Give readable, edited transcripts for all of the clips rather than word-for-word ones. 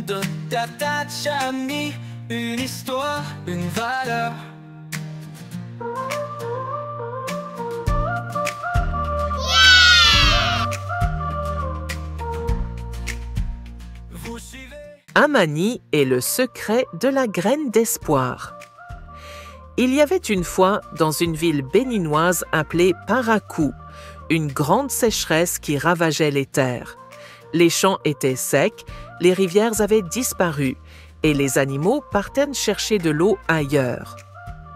monde t'attache ami, une histoire, une valeur. Vous suivez Amani et le secret de la graine d'espoir. Il y avait une fois, dans une ville béninoise appelée Parakou, une grande sécheresse qui ravageait les terres. Les champs étaient secs, les rivières avaient disparu et les animaux partaient chercher de l'eau ailleurs.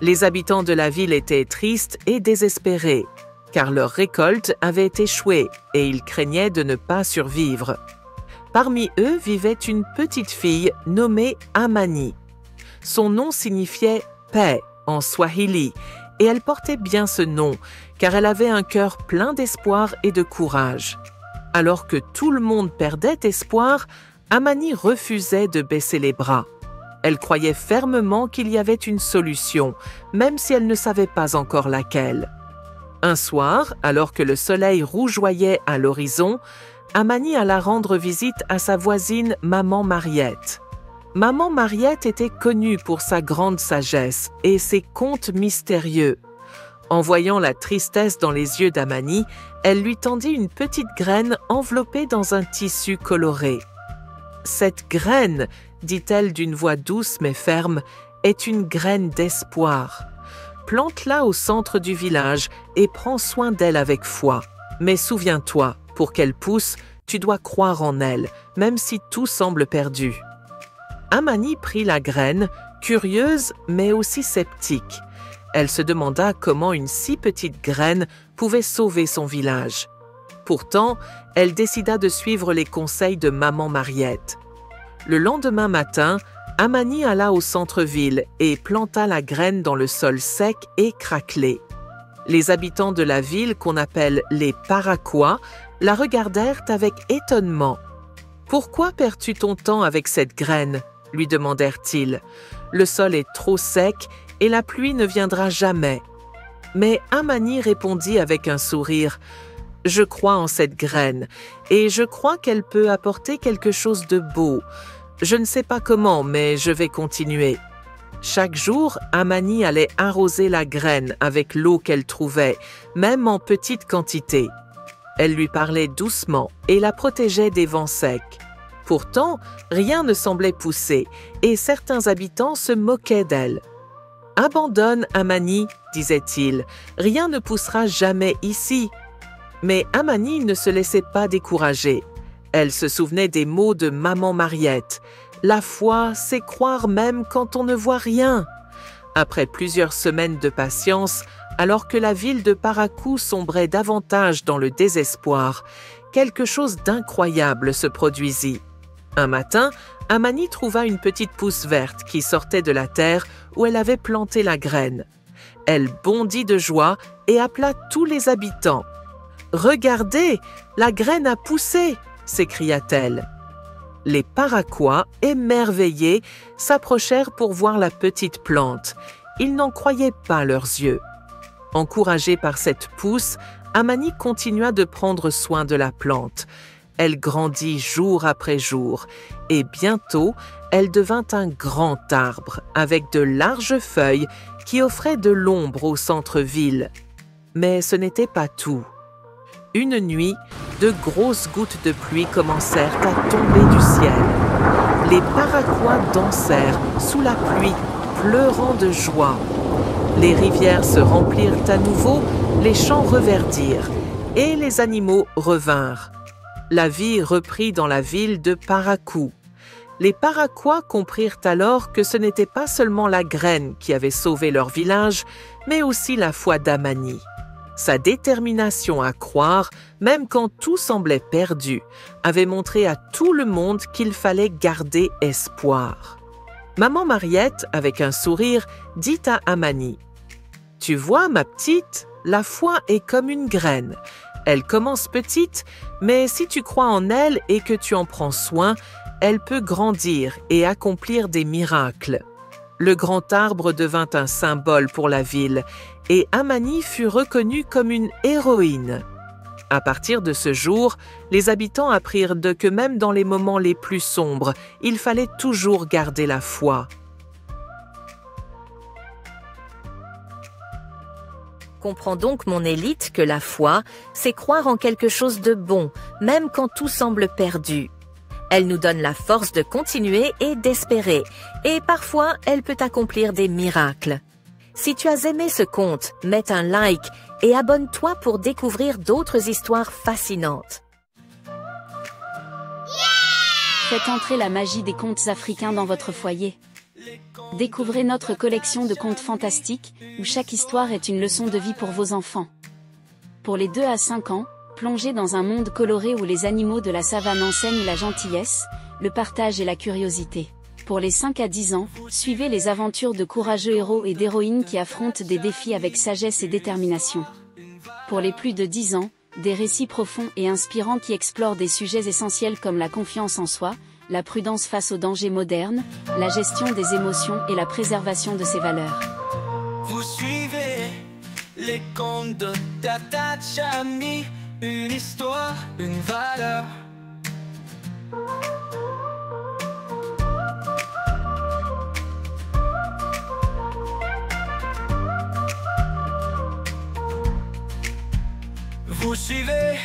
Les habitants de la ville étaient tristes et désespérés, car leur récolte avait échoué et ils craignaient de ne pas survivre. Parmi eux vivait une petite fille nommée Amani. Son nom signifiait « paix » en swahili, et elle portait bien ce nom, car elle avait un cœur plein d'espoir et de courage. Alors que tout le monde perdait espoir, Amani refusait de baisser les bras. Elle croyait fermement qu'il y avait une solution, même si elle ne savait pas encore laquelle. Un soir, alors que le soleil rougeoyait à l'horizon, Amani alla rendre visite à sa voisine Maman Mariette. Maman Mariette était connue pour sa grande sagesse et ses contes mystérieux. En voyant la tristesse dans les yeux d'Amani, elle lui tendit une petite graine enveloppée dans un tissu coloré. « Cette graine, dit-elle d'une voix douce mais ferme, est une graine d'espoir. Plante-la au centre du village et prends soin d'elle avec foi. Mais souviens-toi, pour qu'elle pousse, tu dois croire en elle, même si tout semble perdu. » Amani prit la graine, curieuse mais aussi sceptique. Elle se demanda comment une si petite graine pouvait sauver son village. Pourtant, elle décida de suivre les conseils de Maman Mariette. Le lendemain matin, Amani alla au centre-ville et planta la graine dans le sol sec et craquelé. Les habitants de la ville, qu'on appelle les Parakois, la regardèrent avec étonnement. « Pourquoi perds-tu ton temps avec cette graine ?» lui demandèrent-ils. « Le sol est trop sec et la pluie ne viendra jamais. » Mais Amani répondit avec un sourire. « Je crois en cette graine et je crois qu'elle peut apporter quelque chose de beau. Je ne sais pas comment, mais je vais continuer. » Chaque jour, Amani allait arroser la graine avec l'eau qu'elle trouvait, même en petite quantité. Elle lui parlait doucement et la protégeait des vents secs. Pourtant, rien ne semblait pousser et certains habitants se moquaient d'elle. « Abandonne, Amani, disait-il, rien ne poussera jamais ici. » Mais Amani ne se laissait pas décourager. Elle se souvenait des mots de Maman Mariette. La foi, c'est croire même quand on ne voit rien. Après plusieurs semaines de patience, alors que la ville de Parakou sombrait davantage dans le désespoir, quelque chose d'incroyable se produisit. Un matin, Amani trouva une petite pousse verte qui sortait de la terre où elle avait planté la graine. Elle bondit de joie et appela tous les habitants. « Regardez, la graine a poussé !» s'écria-t-elle. Les Parakois, émerveillés, s'approchèrent pour voir la petite plante. Ils n'en croyaient pas leurs yeux. Encouragée par cette pousse, Amani continua de prendre soin de la plante. Elle grandit jour après jour et bientôt, elle devint un grand arbre avec de larges feuilles qui offraient de l'ombre au centre-ville. Mais ce n'était pas tout. Une nuit, de grosses gouttes de pluie commencèrent à tomber du ciel. Les Parakois dansèrent sous la pluie, pleurant de joie. Les rivières se remplirent à nouveau, les champs reverdirent et les animaux revinrent. La vie reprit dans la ville de Parakou. Les Parakois comprirent alors que ce n'était pas seulement la graine qui avait sauvé leur village, mais aussi la foi d'Amani. Sa détermination à croire, même quand tout semblait perdu, avait montré à tout le monde qu'il fallait garder espoir. Maman Mariette, avec un sourire, dit à Amani : « Tu vois, ma petite, la foi est comme une graine. Elle commence petite, mais si tu crois en elle et que tu en prends soin, elle peut grandir et accomplir des miracles. » Le grand arbre devint un symbole pour la ville et Amani fut reconnue comme une héroïne. À partir de ce jour, les habitants apprirent que même dans les moments les plus sombres, il fallait toujours garder la foi. Comprends donc, mon élite, que la foi, c'est croire en quelque chose de bon, même quand tout semble perdu. Elle nous donne la force de continuer et d'espérer, et parfois, elle peut accomplir des miracles. Si tu as aimé ce conte, mets un like et abonne-toi pour découvrir d'autres histoires fascinantes. Faites entrer la magie des contes africains dans votre foyer. Découvrez notre collection de contes fantastiques, où chaque histoire est une leçon de vie pour vos enfants. Pour les 2 à 5 ans, plongez dans un monde coloré où les animaux de la savane enseignent la gentillesse, le partage et la curiosité. Pour les 5 à 10 ans, suivez les aventures de courageux héros et d'héroïnes qui affrontent des défis avec sagesse et détermination. Pour les plus de 10 ans, des récits profonds et inspirants qui explorent des sujets essentiels comme la confiance en soi, la prudence face aux dangers modernes, la gestion des émotions et la préservation de ses valeurs. Vous suivez les contes de Tata Chami, une histoire, une valeur. Vous suivez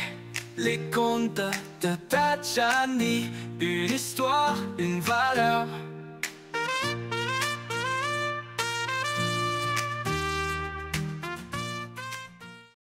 les contes de Tata Chami, une histoire, une valeur.